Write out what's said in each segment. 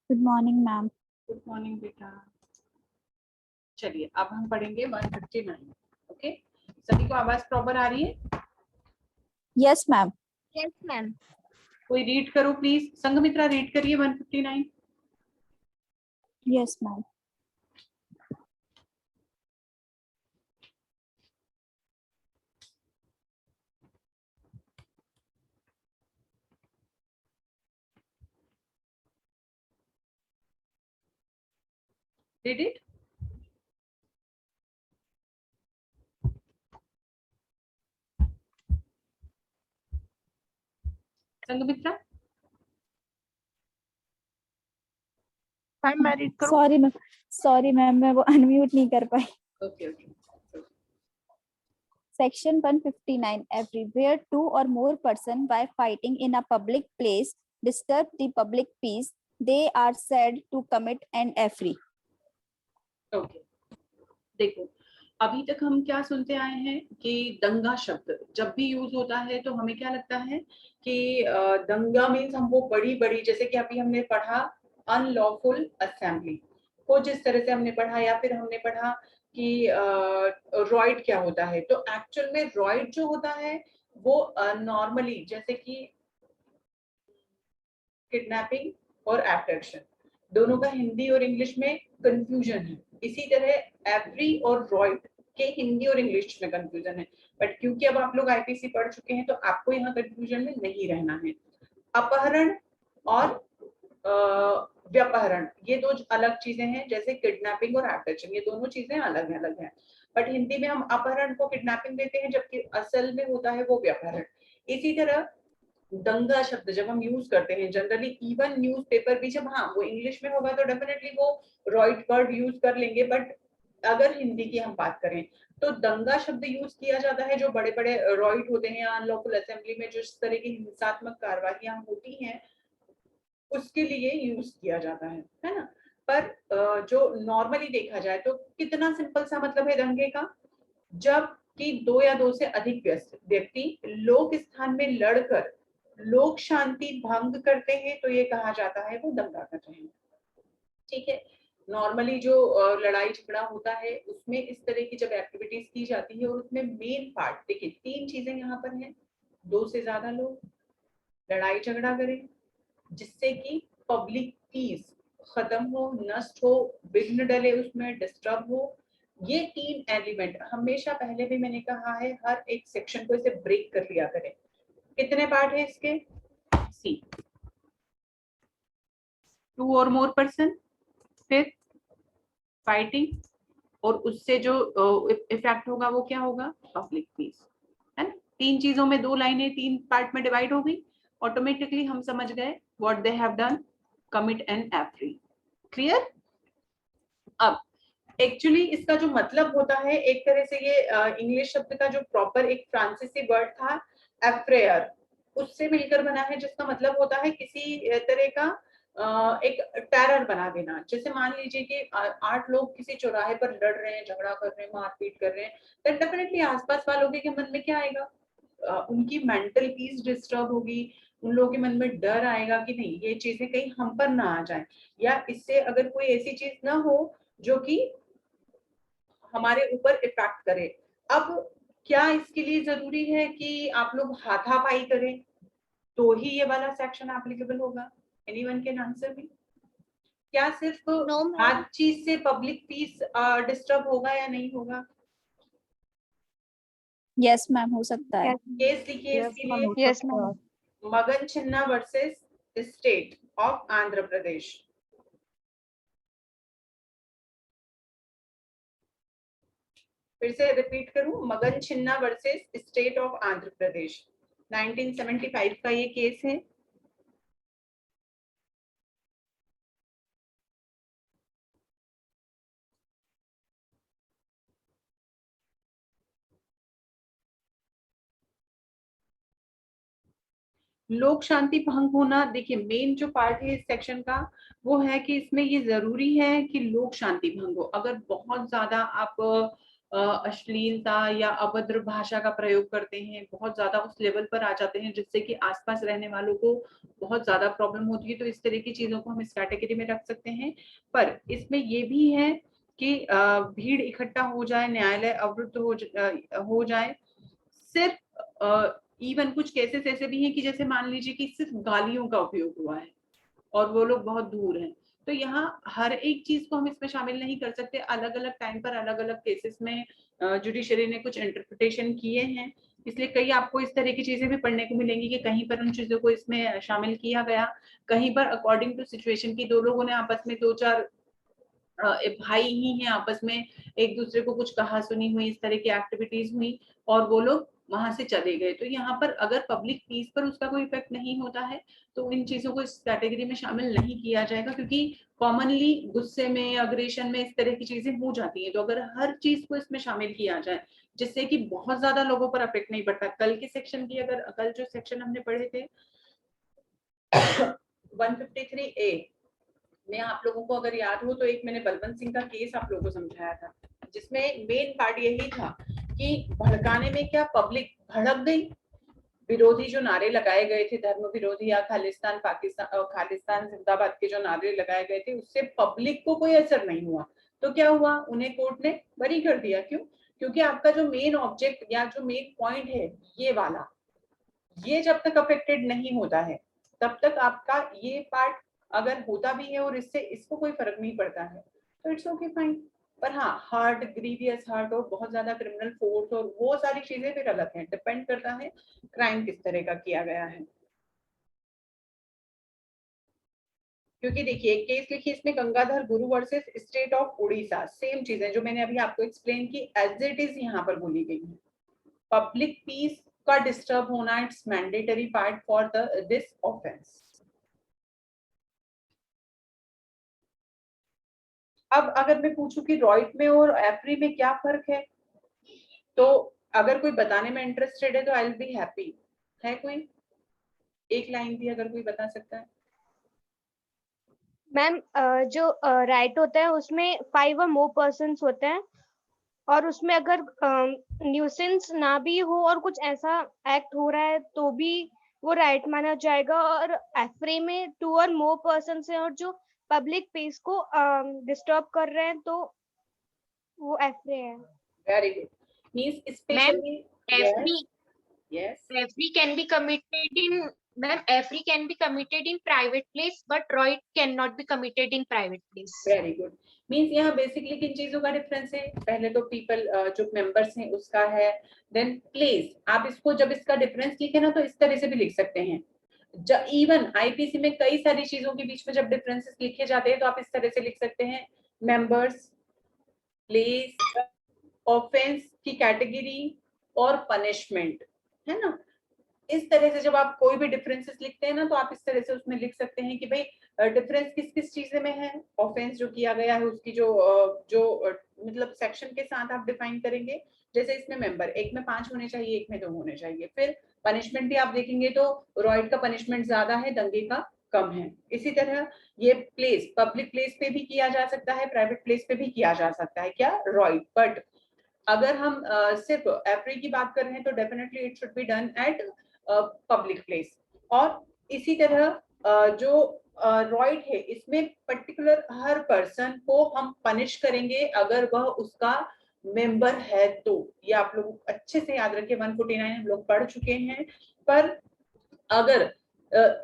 Good morning ma'am. Good morning बेटा। चलिए अब हम पढ़ेंगे 159। ओके, सभी को आवाज प्रॉपर आ रही है? Yes ma'am. Yes ma'am. कोई रीड करो प्लीज, संघमित्रा रीड करिए 159। Yes ma'am. Did it? Sanghamitra? मैं रीड करूं? सॉरी मैम, मैं वो अनम्यूट नहीं कर पाई। Okay okay. Section 159. Everywhere two or more person by fighting in a public place disturb the public peace, they are said to commit an affray. Okay, देखो अभी तक हम क्या सुनते आए हैं कि दंगा शब्द जब भी यूज होता है तो हमें क्या लगता है कि दंगा मीन्स हम वो बड़ी बड़ी, जैसे कि अभी हमने पढ़ा अनलॉफुल असेंबली को जिस तरह से हमने पढ़ा, या फिर हमने पढ़ा कि रॉइड क्या होता है। तो एक्चुअल में रॉइड जो होता है वो नॉर्मली जैसे कि किडनैपिंग और एब्डक्शन, दोनों का हिंदी और इंग्लिश में कंफ्यूजन है। इसी तरह एवरी और रॉइड के हिंदी और इंग्लिश में कंफ्यूजन है, बट क्योंकि अब आप लोग आईपीसी पढ़ चुके हैं तो आपको यहाँ कंफ्यूजन में नहीं रहना है। अपहरण और व्यापहरण ये दो अलग चीजें हैं, जैसे किडनैपिंग और एब्डक्शन ये दोनों चीजें अलग हैं। बट हिंदी में हम अपहरण को किडनैपिंग देते हैं, जबकि असल में होता है वो व्यापहरण। इसी तरह दंगा शब्द जब हम यूज करते हैं जनरली, इवन न्यूज़पेपर भी जब, हाँ वो इंग्लिश में होगा तो डेफिनेटली वो रॉइड वर्ड यूज कर लेंगे, बट अगर हिंदी की हम बात करें तो दंगा शब्द यूज किया जाता है जो बड़े बड़े रॉइड होते हैं, अनलॉफुल असेंबली में जो इस तरह की हिंसात्मक कार्रवाइयां होती हैं उसके लिए यूज किया जाता है ना। पर जो नॉर्मली देखा जाए तो कितना सिंपल सा मतलब है दंगे का, जब कि दो या दो से अधिक व्यक्ति लोक स्थान में लड़कर लोक शांति भंग करते हैं तो ये कहा जाता है वो दंगा कर रहे हैं। ठीक है, नॉर्मली जो लड़ाई झगड़ा होता है उसमें इस तरह की जब एक्टिविटीज की जाती है और उसमें मेन पार्ट देखिए तीन चीजें यहाँ पर हैं, दो से ज्यादा लोग लड़ाई झगड़ा करें जिससे कि पब्लिक पीस खत्म हो, नष्ट हो, विघ्न डले, उसमें डिस्टर्ब हो। ये तीन एलिमेंट हमेशा, पहले भी मैंने कहा है, हर एक सेक्शन को इसे ब्रेक कर लिया करें। कितने पार्ट है इसके? सी, टू और मोर पर्सन, फिर फाइटिंग, और उससे जो इफेक्ट होगा वो क्या होगा? पब्लिक पीस, है ना। तीन चीजों में दो लाइनें तीन पार्ट में डिवाइड हो गई, ऑटोमेटिकली हम समझ गए what they have done, commit an affray. Clear? अब एक्चुअली इसका जो मतलब होता है एक तरह से ये इंग्लिश शब्द का जो प्रॉपर एक फ्रांसीसी वर्ड था एफ्रेयर, उससे मिलकर बना है, जिसका मतलब होता है किसी तरह का एक टेरर बना देना। जैसे मान लीजिए कि 8 लोग किसी चौराहे पर लड़ रहे हैं, झगड़ा कर रहे हैं, मारपीट कर रहे हैं, तो डेफिनेटली आसपास वालों के मन में क्या आएगा? उनकी मेंटल पीस डिस्टर्ब होगी, उन लोगों के मन में डर आएगा कि नहीं ये चीजें कहीं हम पर ना आ जाए, या इससे अगर कोई ऐसी चीज ना हो जो कि हमारे ऊपर इफेक्ट करे। अब क्या इसके लिए जरूरी है कि आप लोग हाथापाई करें तो ही ये वाला सेक्शन एप्लीकेबल होगा? Anyone can answer me? क्या सिर्फ हर चीज से पब्लिक पीस डिस्टर्ब होगा या नहीं होगा? यस मैम, हो सकता है। केस लिखिए इसके लिए। Yes ma'am. मगन छिन्ना versus state of Andhra Pradesh. फिर से रिपीट करूं, मगन छिन्ना versus state of Andhra Pradesh, 1975 का ये केस है। लोक शांति भंग होना, देखिए मेन जो पार्ट है इस सेक्शन का वो है कि इसमें ये जरूरी है कि लोक शांति भंग हो। अगर बहुत ज्यादा आप अश्लीलता या अभद्र भाषा का प्रयोग करते हैं, बहुत ज्यादा उस लेवल पर आ जाते हैं जिससे कि आसपास रहने वालों को बहुत ज्यादा प्रॉब्लम होती है, तो इस तरह की चीजों को हम इस कैटेगरी में रख सकते हैं। पर इसमें ये भी है कि भीड़ इकट्ठा हो जाए, न्यायालय अवरुद्ध हो जाए, सिर्फ इवन कुछ केसेस ऐसे भी हैं कि जैसे मान लीजिए कि सिर्फ गालियों का उपयोग हुआ है और वो लोग बहुत दूर हैं, तो यहाँ हर एक चीज को हम इसमें शामिल नहीं कर सकते। अलग अलग टाइम पर अलग अलग केसेस में जुडिशरी ने कुछ इंटरप्रिटेशन किए हैं, इसलिए कई आपको इस तरह की चीजें भी पढ़ने को मिलेंगी कि कहीं पर उन चीजों को इसमें शामिल किया गया, कहीं पर अकॉर्डिंग टू सिचुएशन की दो लोगों ने आपस में दो चार भाई ही हैं, आपस में एक दूसरे को कुछ कहा सुनी हुई, इस तरह की एक्टिविटीज हुई और वो लोग वहां से चले गए, तो यहाँ पर अगर पब्लिक पीस पर उसका कोई इफेक्ट नहीं होता है तो इन चीजों को इस कैटेगरी में शामिल नहीं किया जाएगा, क्योंकि कॉमनली गुस्से में, अग्रेशन में इस तरह की चीजें हो जाती हैं। तो अगर हर चीज को इसमें शामिल किया जाए जिससे कि बहुत ज्यादा लोगों पर इफेक्ट नहीं पड़ता, कल के सेक्शन की अगर कल जो सेक्शन हमने पढ़े थे 153A में आप लोगों को अगर याद हो तो एक मैंने बलवंत सिंह का केस आप लोगों को समझाया था, जिसमें मेन पार्ट यही था कि भड़काने में क्या पब्लिक भड़क गई, विरोधी जो नारे लगाए गए थे, धर्म विरोधी या खालिस्तान पाकिस्तान, खालिस्तान जिंदाबाद के जो नारे लगाए गए थे, उससे पब्लिक को कोई असर नहीं हुआ, तो क्या हुआ, उन्हें कोर्ट ने बरी कर दिया। क्यों? क्योंकि आपका जो मेन ऑब्जेक्ट या जो मेन पॉइंट है ये वाला, ये जब तक अफेक्टेड नहीं होता है तब तक आपका ये पार्ट अगर होता भी है और इससे इसको कोई फर्क नहीं पड़ता है तो इट्स ओके फाइन। पर हाँ, हार्ट, ग्रीवियस हार्ट और बहुत ज्यादा क्रिमिनल फोर्स और वो सारी चीजें फिर अलग हैं, डिपेंड करता है क्राइम किस तरह का किया गया है। क्योंकि देखिए एक केस लिखी इसमें गंगाधर गुरु versus state of Orissa, same चीजें जो मैंने अभी आपको एक्सप्लेन की एज इट इज यहाँ पर बोली गई है। पब्लिक पीस का डिस्टर्ब होना it's mandatory part for this offence. अब अगर मैं पूछूं कि रॉइट में और एफरी में क्या फर्क है, तो अगर कोई बताने में इंटरेस्टेड है तो आई विल बी हैप्पी। है कोई एक लाइन भी अगर कोई बता सकता है? मैम जो राइट होता है उसमें 5 और मोर पर्सन्स होते हैं, और उसमें अगर न्यूसेंस ना भी हो और कुछ ऐसा एक्ट हो रहा है तो भी वो राइट माना जाएगा। और एफरे में 2 और मोर पर्सन्स हैं और जो पब्लिक पीस को डिस्टर्ब कर रहे हैं तो वो एफरे है। Very good. Means specially every yes every can be committed in ma'am every can be committed in private place but right cannot be committed in private place. Very good. Means यहाँ basically किन चीजों का difference है? पहले तो people जो members हैं उसका है, देन प्लेस। आप इसको जब इसका डिफरेंस लिखे ना तो इस तरह से भी लिख सकते हैं। इवन आईपीसी में कई सारी चीजों के बीच में जब डिफरेंसेस लिखे जाते हैं तो आप इस तरह से लिख सकते हैं, मेंबर्स, प्लेस, ऑफेंस की कैटेगरी और पनिशमेंट, है ना। इस तरह से जब आप कोई भी डिफरेंसेस लिखते हैं ना तो आप इस तरह से उसमें लिख सकते हैं कि भाई डिफरेंस किस किस चीजें में है, ऑफेंस जो किया गया है उसकी जो मतलब सेक्शन के साथ आप डिफाइन करेंगे। जैसे इसमें मेंबर एक में 5 होने चाहिए, एक में 2 होने चाहिए। फिर पनिशमेंट भी आप देखेंगे तो रॉइड का पनिशमेंट ज्यादा है, दंगे का कम है। इसी तरह ये प्लेस, पब्लिक प्लेस पे भी किया जा सकता है, प्राइवेट प्लेस पे भी किया जा सकता है, क्या रॉइड। बट अगर हम सिर्फ एफरी की बात कर रहे हैं तो definitely it should be done at public place. और इसी तरह जो रॉइड है इसमें पर्टिकुलर हर पर्सन को हम पनिश करेंगे अगर वह उसका मेंबर है तो। ये आप लोग अच्छे से याद रखें, 149 हम लोग पढ़ चुके हैं। पर अगर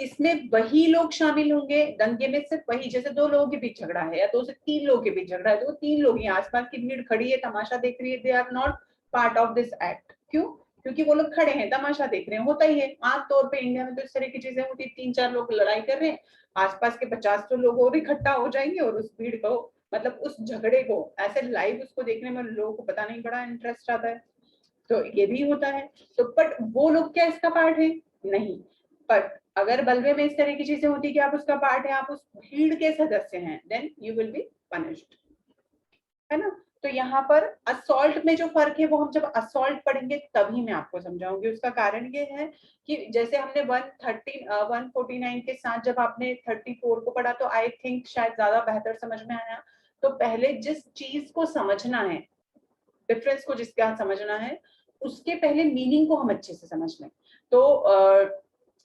इसमें वही लोग शामिल होंगे दंगे में, सिर्फ वही, जैसे 2 लोगों के बीच झगड़ा है या 2 से 3 लोगों के बीच झगड़ा है, तो 3 लोग ही आसपास की भीड़ खड़ी है, तमाशा देख रही है, they are not part of this act. क्यों? क्योंकि वो लोग खड़े हैं, तमाशा देख रहे हैं। होता ही है आमतौर पे इंडिया में तो इस तरह की चीजें होती, 3-4 लोग लड़ाई कर रहे हैं, आसपास के 50 तो लोग और इकट्ठा हो जाएंगे और उस भीड़ को, मतलब उस झगड़े को ऐसे लाइव उसको देखने में लोगों को पता नहीं बड़ा इंटरेस्ट आता है, तो ये भी होता है। तो बट वो लोग क्या इसका पार्ट है? नहीं। बट अगर बलवे में इस तरह की चीजें होती कि आप उसका पार्ट है, आप उस भीड़ के सदस्य हैं, then you will be punished, है ना। तो यहाँ पर असॉल्ट में जो फर्क है वो हम जब असॉल्ट पढ़ेंगे तभी मैं आपको समझाऊंगी। उसका कारण ये है कि जैसे हमने 149 के साथ जब आपने 34 को पढ़ा तो आई थिंक शायद ज्यादा बेहतर समझ में आया। तो पहले जिस चीज को समझना है डिफरेंस को जिसका समझना है उसके पहले मीनिंग को हम अच्छे से समझ लें। तो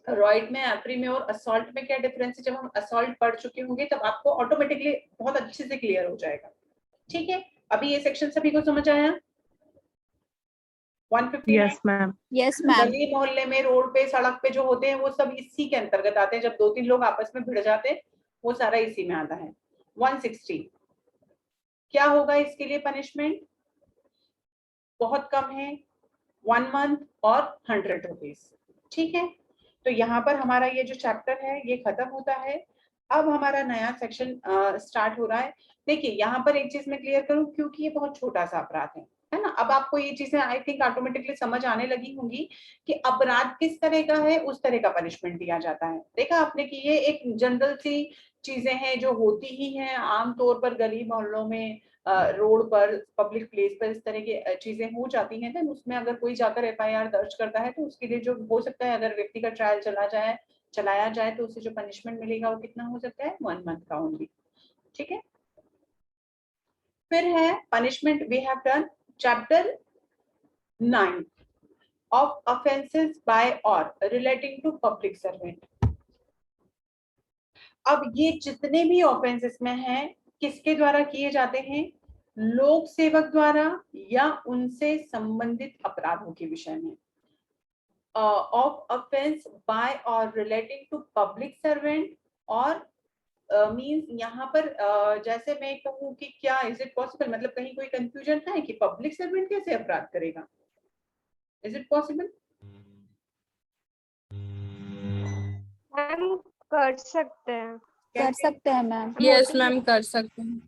रॉइट में, एप्री में और असॉल्ट में क्या डिफरेंस है, जब हम असॉल्ट पढ़ चुके होंगे तब आपको ऑटोमेटिकली बहुत अच्छे से क्लियर हो जाएगा। ठीक है, अभी ये सेक्शन सभी को समझ आया? 159? Yes ma'am. Yes ma'am. गली मोहल्ले में, रोड पे, सड़क पे जो होते हैं वो सब इसी के अंतर्गत आते हैं। जब 2-3 लोग आपस में भिड़ जाते हैं वो सारा इसी में आता है। 160 क्या होगा इसके लिए पनिशमेंट? बहुत कम है, 1 मंथ और 100 रुपीज। ठीक है, तो यहाँ पर हमारा ये जो चैप्टर है ये खत्म होता है। अब हमारा नया सेक्शन स्टार्ट हो रहा है। देखिए यहाँ पर एक चीज मैं क्लियर करूं, क्योंकि ये बहुत छोटा सा अपराध है ना। अब आपको ये चीजें आई थिंक ऑटोमेटिकली समझ आने लगी होंगी कि अपराध किस तरह का है, उस तरह का पनिशमेंट दिया जाता है। देखा आपने कि ये एक जनरल सी चीजें हैं जो होती ही हैं आमतौर पर गली मोहल्लों में, रोड पर, पब्लिक प्लेस पर इस तरह की चीजें हो जाती हैं। देन उसमें अगर कोई जाकर एफआईआर दर्ज करता है तो उसके लिए जो हो सकता है, अगर व्यक्ति का ट्रायल चलाया जाए तो उसे जो पनिशमेंट मिलेगा वो कितना हो सकता है? 1 मंथ का ओनली। ठीक है, फिर है punishment. We have done chapter 9 of offences by और रिलेटिंग टू पब्लिक सर्वेंट। अब ये जितने भी ऑफेंसेस में हैं किसके द्वारा किए जाते हैं? लोक सेवक द्वारा या उनसे संबंधित अपराधों के विषय में। ऑफ ऑफेंस बाय और रिलेटिंग टू पब्लिक सर्वेंट, और मींस यहाँ पर जैसे मैं कहूँ कि क्या इज इट पॉसिबल, मतलब कहीं कोई कंफ्यूजन है कि पब्लिक सर्वेंट कैसे अपराध करेगा? Is it possible? मैम कर सकते हैं। कर सकते हैं मैम। यस मैम, कर सकते हैं।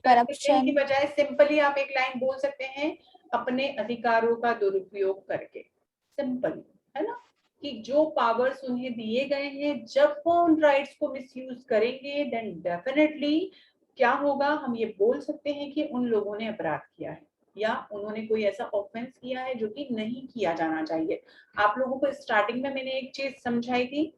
करप्शन की करप्शन। बजाय सिंपली आप एक लाइन बोल सकते हैं, अपने अधिकारों का दुरुपयोग करके। सिंपल है ना, कि जो पावर्स उन्हें दिए गए हैं जब वो उन राइट्स को मिसयूज करेंगे देन डेफिनेटली क्या होगा, हम ये बोल सकते हैं कि उन लोगों ने अपराध किया है या उन्होंने कोई ऐसा ऑफेंस किया है जो कि नहीं किया जाना चाहिए। आप लोगों को स्टार्टिंग में मैंने एक चीज समझाई थी,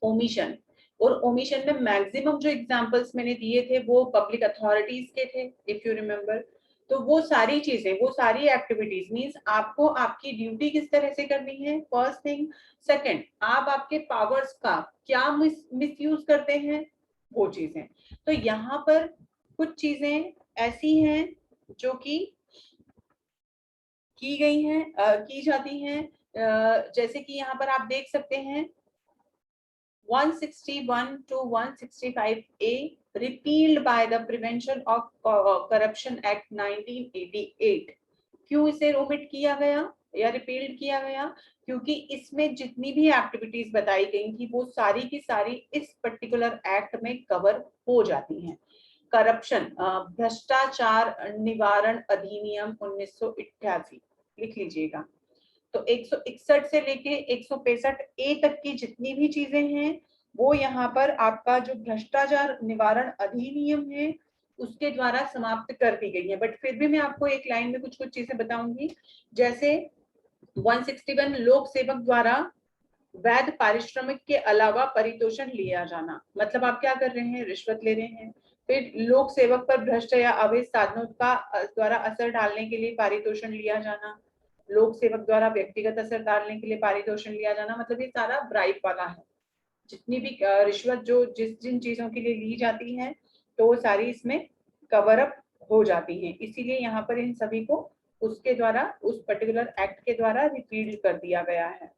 ओमिशन। और ओमिशन में मैक्सिमम जो एग्जांपल्स मैंने दिए थे वो पब्लिक अथॉरिटीज के थे, इफ यू रिमेम्बर। तो वो सारी चीजें, वो सारी एक्टिविटीज मींस आपको आपकी ड्यूटी किस तरह से करनी है, फर्स्ट थिंग। सेकंड, आप आपके पावर्स का क्या मिसयूज करते हैं, वो चीजें। तो यहाँ पर कुछ चीजें ऐसी हैं जो कि की गई हैं, की जाती हैं, जैसे कि यहाँ पर आप देख सकते हैं 161 to 165A repealed by the Prevention of Corruption Act 1988। क्यों इसे ओमिट किया गया या रिपील्ड किया गया? क्योंकि इसमें जितनी भी एक्टिविटीज बताई गई थी वो सारी की सारी इस पर्टिकुलर एक्ट में कवर हो जाती हैं। करप्शन, भ्रष्टाचार निवारण अधिनियम 1988 लिख लीजिएगा। तो 161 से लेके 165 ए तक की जितनी भी चीजें हैं वो यहाँ पर आपका जो भ्रष्टाचार निवारण अधिनियम है उसके द्वारा समाप्त कर दी गई है। बट फिर भी मैं आपको एक लाइन में कुछ चीजें बताऊंगी, जैसे 161 लोक सेवक द्वारा वैध पारिश्रमिक के अलावा परितोषण लिया जाना। मतलब आप क्या कर रहे हैं, रिश्वत ले रहे हैं। फिर लोक सेवक पर भ्रष्ट या अवैध साधनों का द्वारा असर डालने के लिए पारितोषण लिया जाना। लोक सेवक द्वारा व्यक्तिगत असर डालने के लिए पारितोषण लिया जाना, मतलब ये सारा ब्राइब वाला है। जितनी भी रिश्वत जो जिन चीजों के लिए ली जाती है तो वो सारी इसमें कवर अप हो जाती है। इसीलिए यहाँ पर इन सभी को उसके द्वारा, उस पर्टिकुलर एक्ट के द्वारा रिपील कर दिया गया है।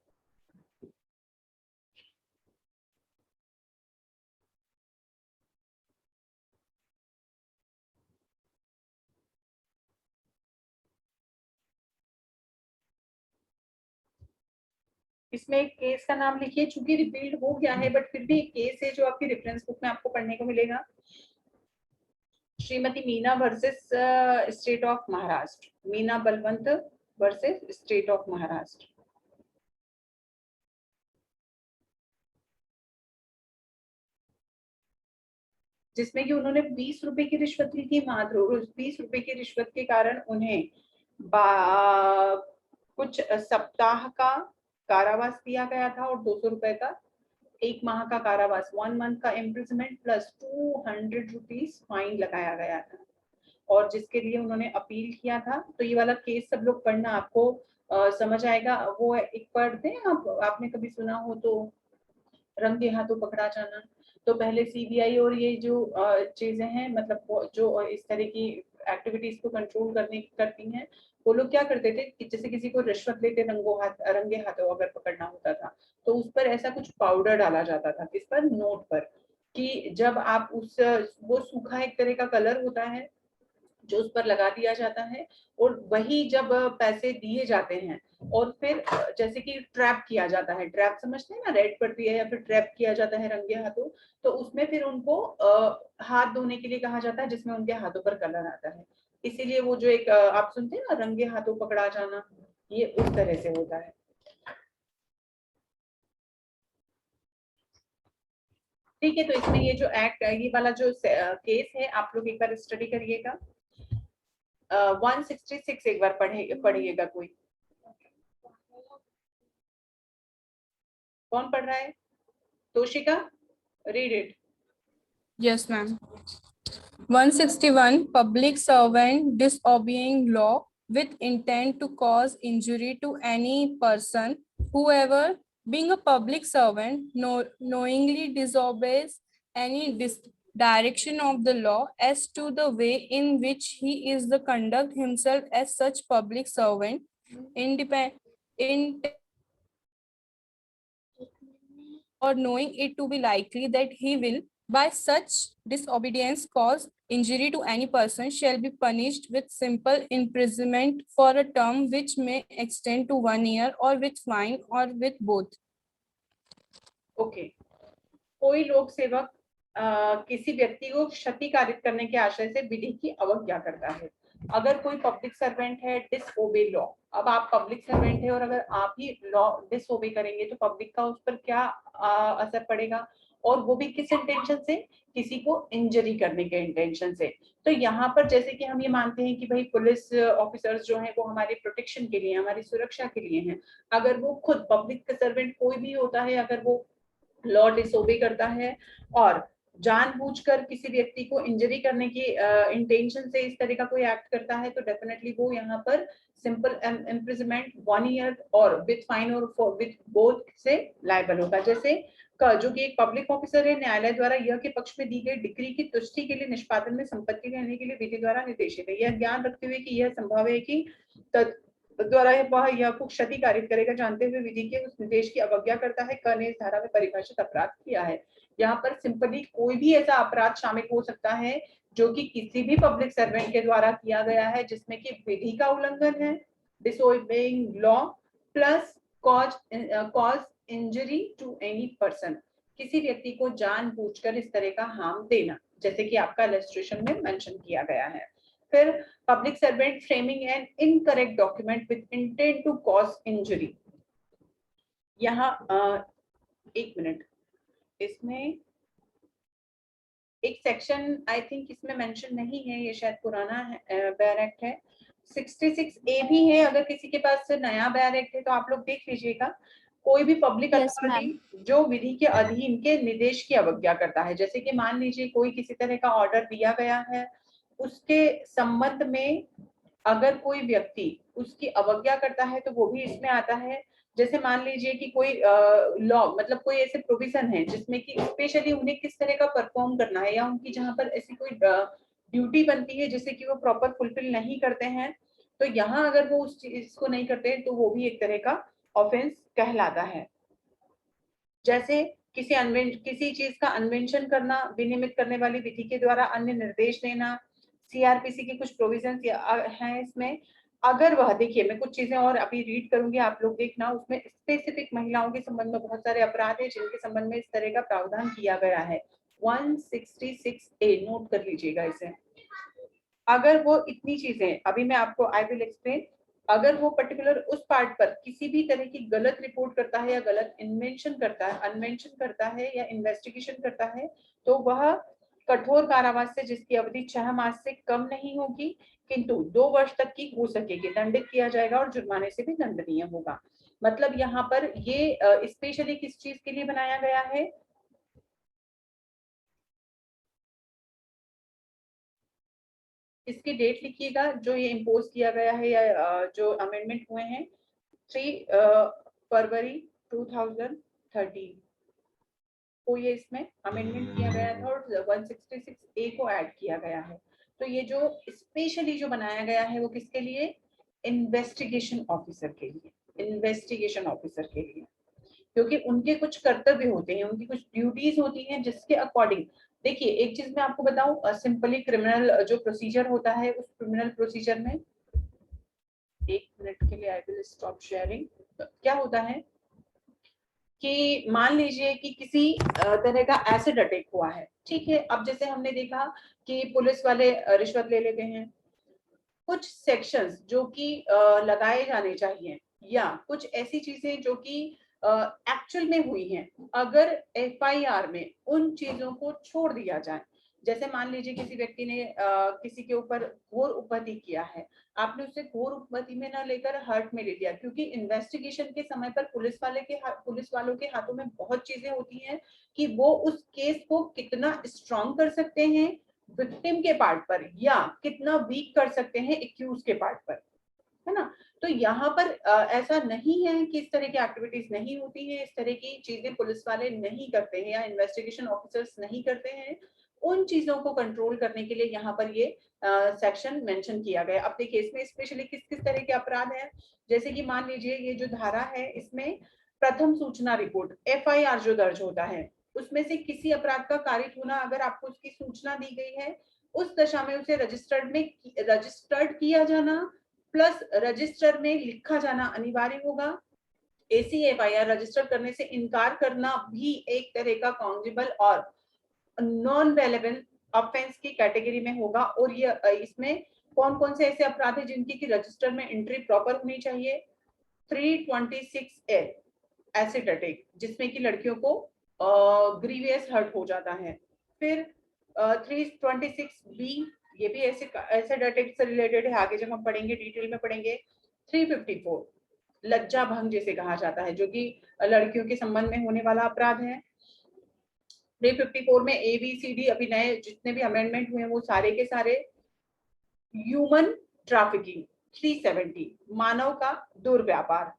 इसमें एक केस का नाम लिखिए, चूंकि रिपील्ड हो गया है बट फिर भी एक केस है जो आपकी रेफरेंस बुक में आपको पढ़ने को मिलेगा। Shrimati Meena versus state of Maharashtra, Meena Balwant versus state of Maharashtra. जिसमें कि उन्होंने 20 रुपए की रिश्वत ली थी मात्र, और उस 20 रुपए की रिश्वत के कारण उन्हें कुछ सप्ताह का कारावास दिया गया था और 200 रुपए का 1 माह का कारावास, 1 मंथ का इम्प्रिजमेंट प्लस 200 रुपीज फाइन लगाया गया था। और जिसके लिए उन्होंने अपील किया था। तो ये वाला केस सब लोग पढ़ना, आपको समझ आएगा। वो एक पढ़ते हैं आप, आपने कभी सुना हो तो, रंगे हाथों पकड़ा जाना। तो पहले सीबीआई और ये जो चीजें हैं, मतलब जो इस तरह की एक्टिविटीज को कंट्रोल करती हैं, वो लोग क्या करते थे कि जैसे किसी को रिश्वत लेते रंगे हाथों अगर पकड़ना होता था, तो उस पर ऐसा कुछ पाउडर डाला जाता था, किस पर, नोट पर, कि जब आप उस, वो सूखा एक तरह का कलर होता है जो उस पर लगा दिया जाता है, और वही जब पैसे दिए जाते हैं और फिर जैसे कि ट्रैप किया जाता है, ट्रैप समझते हैं ना, रेड पड़ती है या फिर ट्रैप किया जाता है रंगे हाथों, तो उसमें फिर उनको हाथ धोने के लिए कहा जाता है, जिसमें उनके हाथों पर कलर आता है। इसीलिए वो जो एक आप सुनते हैं ना, रंगे हाथों पकड़ा जाना, ये उस तरह से होता है। ठीक है, तो इसमें ये जो एक्ट, ये वाला जो केस है, आप लोग एक बार स्टडी करिएगा। 166 एक बार पढ़िएगा कोई, कौन पढ़ रहा है? Toshika, read it. Yes, ma'am. 161. Public servant disobeying law with intent to cause injury to any person, whoever, being a public servant, knowingly disobeys any direction of the law as to the way in which he is to conduct himself as such public servant, independent or knowing it to be likely that he will by such disobedience cause injury to any person, shall be punished with simple imprisonment for a term which may extend to 1 year, or with fine, or with both. Okay, कोई लोक सेवक किसी व्यक्ति को क्षतिकारित करने के आशय से विधि की अवज्ञा करता है। अगर कोई पब्लिक सर्वेंट है, डिसओबे लॉ, अब आप पब्लिक सर्वेंट है और अगर आप ही लॉ डिसओबे करेंगे तो पब्लिक का उस पर क्या असर पड़ेगा, और वो भी किस इंटेंशन से, किसी को इंजरी करने के इंटेंशन से। तो यहाँ पर जैसे कि हम ये मानते हैं कि भाई पुलिस ऑफिसर्स जो हैं वो हमारे प्रोटेक्शन के लिए, हमारी सुरक्षा के लिए हैं, अगर वो खुद पब्लिक सर्वेंट कोई भी होता है, अगर वो लॉ डिसोबे करता है और जानबूझकर किसी व्यक्ति को इंजरी करने की इंटेंशन से इस तरह का कोई एक्ट करता है, तो डेफिनेटली वो यहाँ पर सिंपल इम्प्रिजनमेंट 1 ईयर और विद फाइन और विद बोथ से लायबल होगा। जैसे जो कि एक पब्लिक ऑफिसर है, न्यायालय द्वारा यह के पक्ष में दी गई डिक्री की तुष्टि के लिए निष्पादन में संपत्ति लेने के लिए विधि द्वारा निर्देशित है। यह ज्ञान रखते हुए कि यह संभव है कि द्वारा वह यह को क्षति कारित करेगा, जानते हुए विधि के उस निर्देश की अवज्ञा करता है, क ने इस धारा में परिभाषित अपराध किया है। यहाँ पर सिंपली कोई भी ऐसा अपराध शामिल हो सकता है जो कि किसी भी पब्लिक सर्वेंट के द्वारा किया गया है, जिसमें कि विधि का उल्लंघन है, disobeying law, plus cause injury to any person, किसी व्यक्ति को जानबूझकर इस तरह का हार्म देना, जैसे कि आपका इलस्ट्रेशन में मेंशन किया गया है। फिर public servant framing an incorrect document with intent to cause injury. यहाँ एक मिनट, इसमें एक सेक्शन आई थिंक इसमें मेंशन नहीं है, ये शायद पुराना है, बेयर एक्ट है, 66A भी है। अगर किसी के पास नया बेयर एक्ट है तो आप लोग देख लीजिएगा। कोई भी पब्लिक Yes, अथॉरिटी जो विधि के अधीन के निर्देश की अवज्ञा करता है, जैसे कि मान लीजिए कोई किसी तरह का ऑर्डर दिया गया है, उसके संबंध में अगर कोई व्यक्ति उसकी अवज्ञा करता है तो वो भी इसमें आता है। जैसे मान लीजिए कि कोई लॉ, मतलब कोई ऐसे प्रोविजन है जिसमें कि स्पेशली उन्हें किस तरह का परफॉर्म करना है, या उनकी जहां पर ऐसी कोई ड्यूटी बनती है जिसे कि वो प्रॉपर फुलफिल नहीं करते हैं, तो यहाँ अगर वो उस चीज को नहीं करते हैं तो वो भी एक तरह का ऑफेंस कहलाता है। जैसे किसी चीज का अन्वेषण करना, विनियमित करने वाली विधि के द्वारा अन्य निर्देश देना, सीआरपीसी की कुछ प्रोविजंस हैं इसमें। अगर वह, देखिए मैं कुछ चीजें और अभी रीड करूंगी, आप लोग देखना, उसमें स्पेसिफिक महिलाओं के संबंध में बहुत सारे अपराध है जिनके संबंध में इस तरह का प्रावधान किया गया है। 166A नोट कर लीजिएगा इसे। अगर वो इतनी चीजें, अभी मैं आपको आई विल एक्सप्लेन, अगर वो पर्टिकुलर उस पार्ट पर किसी भी तरह की गलत रिपोर्ट करता है या गलत अन्वेषण करता है या इन्वेस्टिगेशन करता है, तो वह कठोर कारावास से, जिसकी अवधि 6 मास से कम नहीं होगी किंतु 2 वर्ष तक की हो सकेगी, दंडित किया जाएगा और जुर्माने से भी दंडनीय होगा। मतलब यहाँ पर ये स्पेशली किस चीज के लिए बनाया गया है, इसकी डेट लिखिएगा जो ये इम्पोज किया गया है या जो अमेंडमेंट हुए हैं 3 फरवरी 2013 को ये इसमें अमेंडमेंट किया गया था और 166A को ऐड किया गया है। तो ये जो स्पेशली जो बनाया गया है वो किसके लिए? इन्वेस्टिगेशन ऑफिसर के लिए, इन्वेस्टिगेशन ऑफिसर के लिए, क्योंकि उनके कुछ कर्तव्य होते हैं, उनकी कुछ ड्यूटीज होती हैं जिसके अकॉर्डिंग। देखिए एक चीज मैं आपको बताऊं, सिंपली क्रिमिनल जो प्रोसीजर होता है उस क्रिमिनल प्रोसीजर में, एक मिनट के लिए आई विल स्टॉप शेयरिंग। क्या होता है कि मान लीजिए कि किसी तरह का एसिड अटैक हुआ है, ठीक है। अब जैसे हमने देखा कि पुलिस वाले रिश्वत ले लेते हैं, कुछ सेक्शंस जो कि लगाए जाने चाहिए या कुछ ऐसी चीजें जो कि एक्चुअल में हुई हैं, अगर एफआईआर में उन चीजों को छोड़ दिया जाए, जैसे मान लीजिए किसी व्यक्ति ने किसी के ऊपर घोर उपहति किया है, आपने उसे घोर उपहति में ना लेकर हर्ट में ले लिया, क्योंकि इन्वेस्टिगेशन के समय पर पुलिस वालों के हाथों में बहुत चीजें होती हैं कि वो उस केस को कितना स्ट्रॉन्ग कर सकते हैं विक्टिम के पार्ट पर या कितना वीक कर सकते हैं एक्यूज के पार्ट पर, है ना। तो यहाँ पर ऐसा नहीं है कि इस तरह की एक्टिविटीज नहीं होती है, इस तरह की चीजें पुलिस वाले नहीं करते हैं या इन्वेस्टिगेशन ऑफिसर्स नहीं करते हैं। उन चीजों को कंट्रोल करने के लिए यहाँ पर ये सेक्शन मेंशन किया गया। अब देखिए इसमें स्पेशली किस किस तरह के अपराध हैं, जैसे कि मान लीजिए ये जो धारा है इसमें प्रथम सूचना रिपोर्ट एफआईआर जो दर्ज होता है उसमें से किसी अपराध का कारित होना, अगर आपको उसकी सूचना दी गई है उस दशा में उसे रजिस्टर्ड किया जाना प्लस रजिस्टर में लिखा जाना अनिवार्य होगा। ऐसी एफआईआर रजिस्टर करने से इनकार करना भी एक तरह का काउंटेबल और नॉन वेलेबल ऑफेंस की कैटेगरी में होगा। और ये इसमें कौन कौन से ऐसे अपराध हैं जिनकी की रजिस्टर में एंट्री प्रॉपर होनी चाहिए? 326A एसिड अटैक, जिसमें कि लड़कियों को ग्रीवियस हर्ट हो जाता है। फिर 326B, ये भी एसिड अटैक से रिलेटेड है, आगे जब हम पढ़ेंगे डिटेल में पढ़ेंगे। 354 लज्जा भंग जिसे कहा जाता है, जो कि लड़कियों के संबंध में होने वाला अपराध है। 354 में ABCD अभी नए जितने भी अमेंडमेंट हुए हैं वो सारे के सारे। ह्यूमन ट्रैफिकिंग 370 मानव का दुर्व्यापार।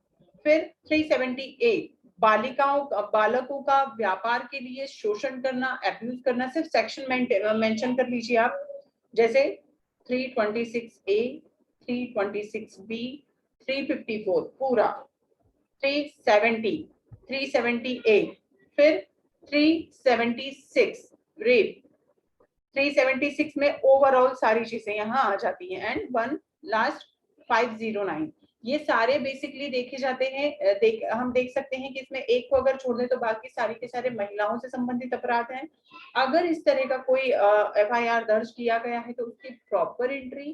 फिर 370A बालकों का व्यापार के लिए शोषण करना, अब्यूज करना। सिर्फ सेक्शन मेंशन कर लीजिए आप, जैसे 326A, 326B, 354 पूरा, 370, 370A, फिर 376 रेप, 376 में ओवरऑल सारी चीजें यहाँ आ जाती हैं। एंड वन लास्ट 509, ये सारे बेसिकली देखे जाते हैं। हम देख सकते हैं कि इसमें एक को अगर छोड़ दें तो बाकी सारी के सारे महिलाओं से संबंधित अपराध हैं। अगर इस तरह का कोई एफआईआर दर्ज किया गया है तो उसकी प्रॉपर एंट्री,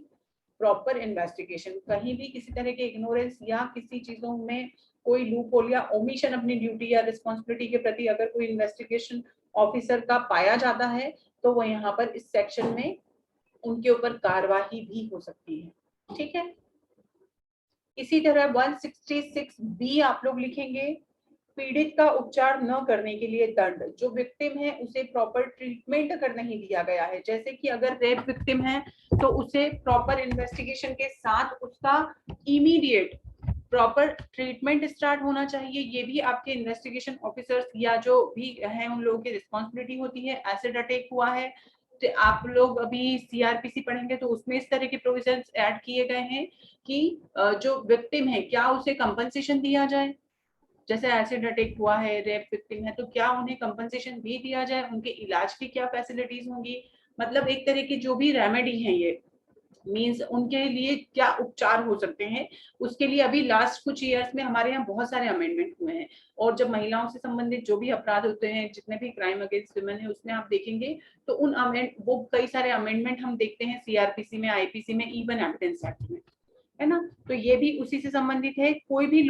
प्रॉपर इन्वेस्टिगेशन, कहीं भी किसी तरह के इग्नोरेंस या किसी चीजों में कोई लूप होल या ओमिशन अपनी ड्यूटी या रिस्पॉन्सिबिलिटी के प्रति अगर कोई इन्वेस्टिगेशन ऑफिसर का पाया जाता है तो वो यहाँ पर इस सेक्शन में उनके ऊपर कार्यवाही भी हो सकती है, ठीक है। इसी तरह 166B आप लोग लिखेंगे, पीड़ित का उपचार न करने के लिए दंड। जो विक्टिम है उसे प्रॉपर ट्रीटमेंट अगर नहीं दिया गया है, जैसे कि अगर रेप विक्टिम है तो उसे प्रॉपर इन्वेस्टिगेशन के साथ उसका इमीडिएट प्रॉपर ट्रीटमेंट स्टार्ट होना चाहिए। ये भी आपके इन्वेस्टिगेशन ऑफिसर्स या जो भी हैं उन लोगों की रिस्पॉन्सिबिलिटी होती है। एसिड अटैक हुआ है तो आप लोग अभी सीआरपीसी पढ़ेंगे तो उसमें इस तरह के प्रोविजंस ऐड किए गए हैं कि जो विक्टिम है क्या उसे कंपनसेशन दिया जाए, जैसे एसिड अटैक हुआ है, रेप विक्टिम है तो क्या उन्हें कंपनसेशन भी दिया जाए, उनके इलाज की क्या फैसिलिटीज होंगी, मतलब एक तरह की जो भी रेमेडी है ये मींस उनके लिए क्या उपचार हो सकते हैं, उसके लिए अभी लास्ट कुछ ईयर्स में हमारे यहाँ बहुत सारे अमेंडमेंट हुए हैं। और जब महिलाओं से संबंधित जो भी अपराध होते हैं, जितने भी क्राइम अगेंस्ट वुमेन है उसमें आप देखेंगे तो उन वो कई सारे अमेंडमेंट हम देखते हैं सीआरपीसी में, आईपीसी में, इवन एविडेंस एक्ट में, है ना। तो ये भी उसी से संबंधित है। कोई भी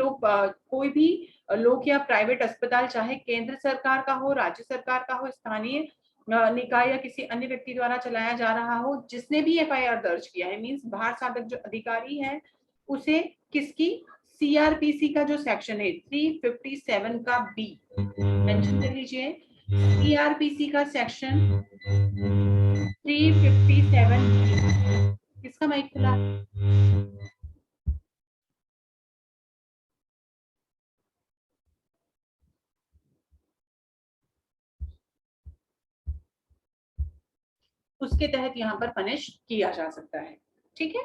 लोग या प्राइवेट अस्पताल, चाहे केंद्र सरकार का हो, राज्य सरकार का हो, स्थानीय निकाय या किसी अन्य व्यक्ति द्वारा चलाया जा रहा हो, जिसने भी एफआईआर दर्ज किया है मींस बाहर साधक जो अधिकारी है उसे किसकी सीआरपीसी का जो सेक्शन है 357 का बी मेंशन कर लीजिए। सीआरपीसी का सेक्शन 357 बी किसका माइक खुला है? उसके तहत यहाँ पर पनिश किया जा सकता है। ठीक है,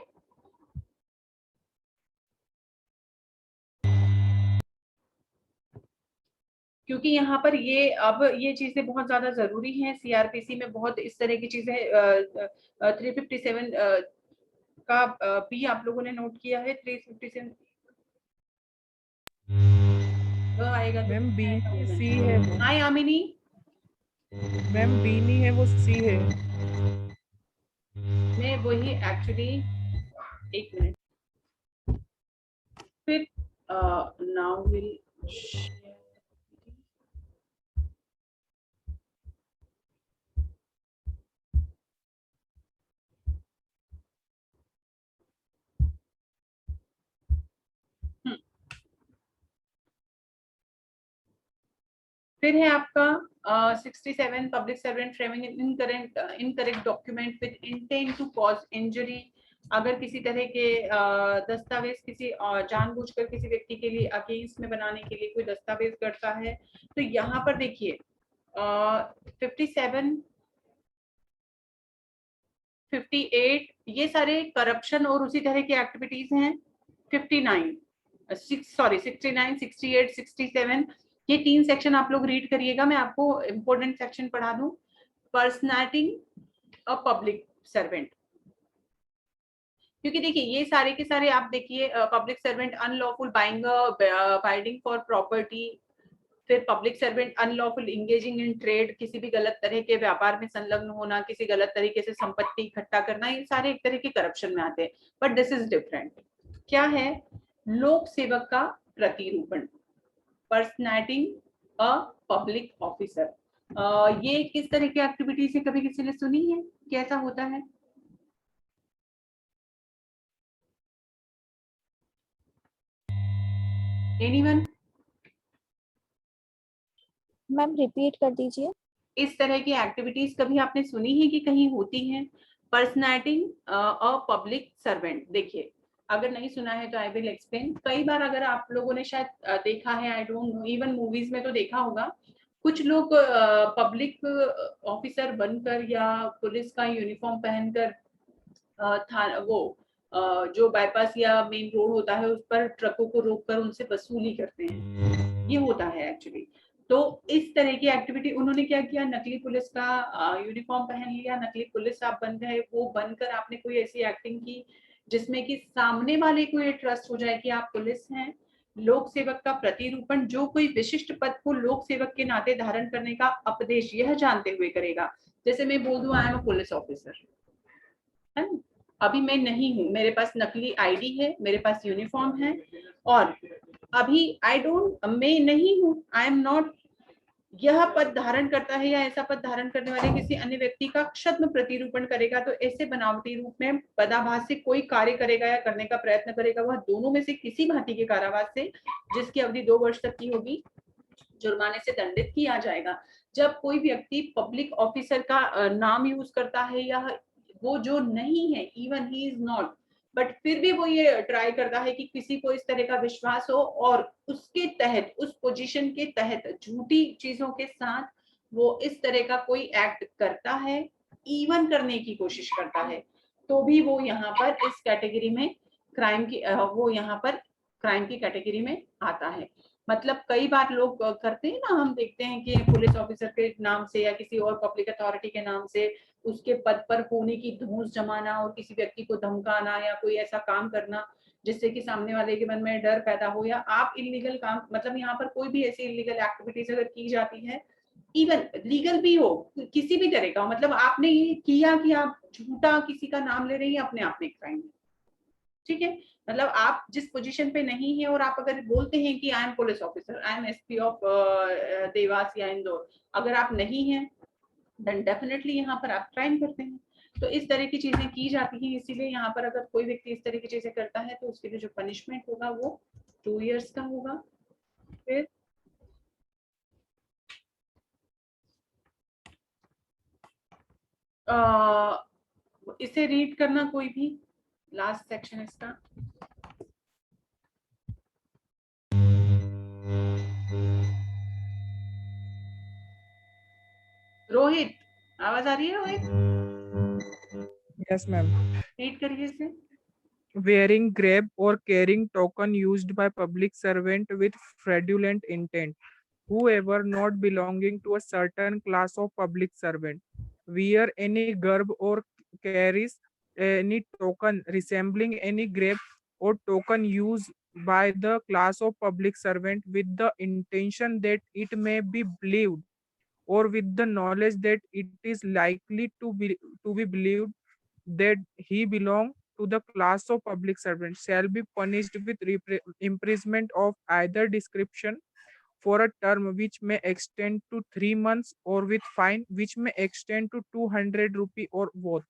क्योंकि यहाँ पर ये अब ये चीजें बहुत ज्यादा जरूरी हैं। सीआरपीसी में बहुत इस तरह की चीजें 357 का भी आप लोगों ने नोट किया है। 357 आएगा तो मैम बी आएगा सी है वो। हाँ यामिनी, मैम बी नहीं है वो, सी है। मैं वही एक्चुअली, एक मिनट, फिर नाउ विल फिर है आपका 67 public servant framing incorrect document with intent to cause injury. अगर किसी तरह के दस्तावेज किसी जानबूझकर किसी व्यक्ति के लिए अगेंस्ट में बनाने के लिए कोई दस्तावेज करता है, तो यहाँ पर देखिए 57 58 ये सारे करप्शन और उसी तरह की एक्टिविटीज हैं। 59 69 68 67 ये 3 सेक्शन आप लोग रीड करिएगा। मैं आपको इंपॉर्टेंट सेक्शन पढ़ा दूं। पर्सनैटिंग अ पब्लिक सर्वेंट, क्योंकि देखिए ये सारे के सारे आप देखिए public servant unlawful binding for property, फिर public servant unlawful engaging in trade, किसी भी गलत तरह के व्यापार में संलग्न होना, किसी गलत तरीके से संपत्ति इकट्ठा करना, ये सारे एक तरह के करप्शन में आते हैं। But this is different. क्या है? लोक सेवक का प्रतिरूपण, पर्सनैटिंग अ पब्लिक ऑफिसर। ये किस तरह की एक्टिविटीज है, कभी किसी ने सुनी है? कैसा होता है? एनीवन? मैम रिपीट कर दीजिए। इस तरह की एक्टिविटीज कभी आपने सुनी है कि कहीं होती हैं? पर्सनैटिंग अ पब्लिक सर्वेंट, देखिए अगर नहीं सुना है तो आई विल एक्सप्लेन। कई बार अगर आप लोगों ने शायद देखा है, I don't know, even movies में तो देखा होगा, कुछ लोग पब्लिक ऑफिसर बनकर या पुलिस का यूनिफॉर्म पहनकर वो जो बाईपास या मेन रोड होता है उस पर ट्रकों को रोककर उनसे वसूली करते हैं। ये होता है एक्चुअली। तो इस तरह की एक्टिविटी उन्होंने क्या किया, नकली पुलिस का यूनिफॉर्म पहन लिया, नकली पुलिस आप बन गए, वो बनकर आपने कोई ऐसी एक्टिंग की जिसमें कि सामने वाले को ये ट्रस्ट हो जाए कि आप पुलिस हैं। लोक सेवक का प्रतिरूपण, जो कोई विशिष्ट पद को लोक सेवक के नाते धारण करने का उपदेश यह जानते हुए करेगा। जैसे मैं बोल दूं I am a police officer, है ना? अभी मैं नहीं हूँ, मेरे पास नकली आईडी है, मेरे पास यूनिफॉर्म है, और अभी मैं नहीं हूँ, आई एम नॉट, यह पद धारण करता है या ऐसा पद धारण करने वाले किसी अन्य व्यक्ति का छद्म प्रतिरूपण करेगा, तो ऐसे बनावटी रूप में पदाभास से कोई कार्य करेगा या करने का प्रयत्न करेगा, वह दोनों में से किसी भांति के कारावास से, जिसकी अवधि 2 वर्ष तक की होगी, जुर्माने से दंडित किया जाएगा। जब कोई व्यक्ति पब्लिक ऑफिसर का नाम यूज करता है या वो जो नहीं है, even he is not, but फिर भी वो ये ट्राई करता है कि किसी को इस तरह का विश्वास हो और उसके तहत, उस पोजीशन के तहत झूठी चीजों के साथ वो इस तरह का कोई एक्ट करता है, इवन करने की कोशिश करता है, तो भी वो यहाँ पर इस कैटेगरी में क्राइम की वो यहाँ पर क्राइम की कैटेगरी में आता है। मतलब कई बार लोग करते हैं ना, हम देखते हैं कि पुलिस ऑफिसर के नाम से या किसी और पब्लिक अथॉरिटी के नाम से उसके पद पर होने की धूस जमाना और किसी व्यक्ति को धमकाना या कोई ऐसा काम करना जिससे कि सामने वाले के मन में डर पैदा हो, या आप इलीगल काम, मतलब यहाँ पर कोई भी ऐसी इलीगल एक्टिविटीज अगर की जाती है, इवन लीगल भी हो, किसी भी तरह का हो, मतलब आपने ये किया कि आप झूठा किसी का नाम ले रहे हैं, अपने आप में क्राइम है। ठीक है, मतलब आप जिस पोजीशन पे नहीं है और आप अगर बोलते हैं कि I am police officer, I am SP of Dewas या इंदौर, अगर आप नहीं हैं देन डेफिनेटली यहाँ पर आप क्राइम करते हैं। तो इस तरह की चीजें की जाती हैं, इसीलिए यहाँ पर अगर कोई व्यक्ति इस तरह की चीजें करता है तो उसके लिए जो पनिशमेंट होगा वो 2 years का होगा। फिर इसे रीड करना कोई भी, लास्ट सेक्शन इसका। रोहित, आवाज आ रही है रोहित? Yes, ma'am. रीड करिए इसे। Wearing, grab, or carrying token used by public servant with fraudulent intent. Whoever not belonging to a certain class of public servant wear any garb or carries any token resembling any grab or token used by the class of public servant with the intention that it may be believed or with the knowledge that it is likely to be believed that he belong to the class of public servants shall be punished with imprisonment of either description for a term which may extend to 3 months or with fine which may extend to 200 rupee or both.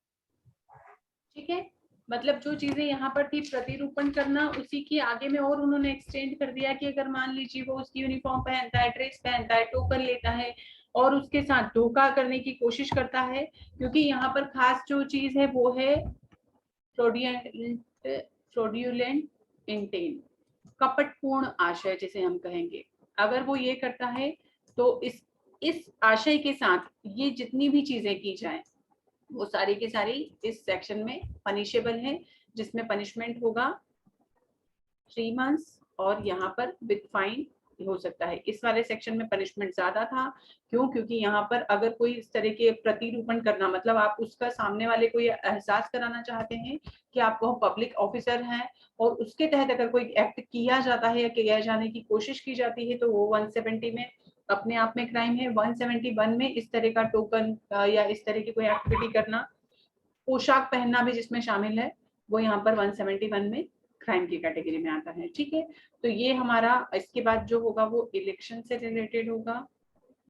ठीक है, मतलब जो चीजें यहाँ पर थी प्रतिरूपण करना, उसी की आगे में और उन्होंने एक्सटेंड कर दिया कि अगर मान लीजिए वो उसकी यूनिफॉर्म पहनता है, ड्रेस पहनता है, टोकन लेता है और उसके साथ धोखा करने की कोशिश करता है, क्योंकि यहाँ पर खास जो चीज है वो है फ्रॉडुलेंट इंटेंट, कपटपूर्ण आशय जिसे हम कहेंगे। अगर वो ये करता है तो इस आशय के साथ ये जितनी भी चीजें की जाए वो सारी की सारी इस सेक्शन में पनिशेबल है, जिसमें पनिशमेंट होगा 3 मंथ्स और यहाँ पर विद फाइन हो सकता है। इस वाले सेक्शन में पनिशमेंट ज्यादा था, क्यों? क्योंकि यहाँ पर अगर कोई इस तरह के प्रतिरूपण करना, मतलब आप उसका सामने वाले को ये एहसास कराना चाहते हैं कि आप वो पब्लिक ऑफिसर हैं और उसके तहत अगर कोई एक्ट किया जाता है या किया जाने की कोशिश की जाती है तो वो 170 में अपने आप में क्राइम है। 171 में इस तरह का टोकन या इस तरह की कोई एक्टिविटी करना, पोशाक पहनना भी जिसमें शामिल है, वो यहाँ पर 171 में क्राइम की कैटेगरी में आता है। ठीक है, तो ये हमारा इसके बाद जो होगा वो इलेक्शन से रिलेटेड होगा।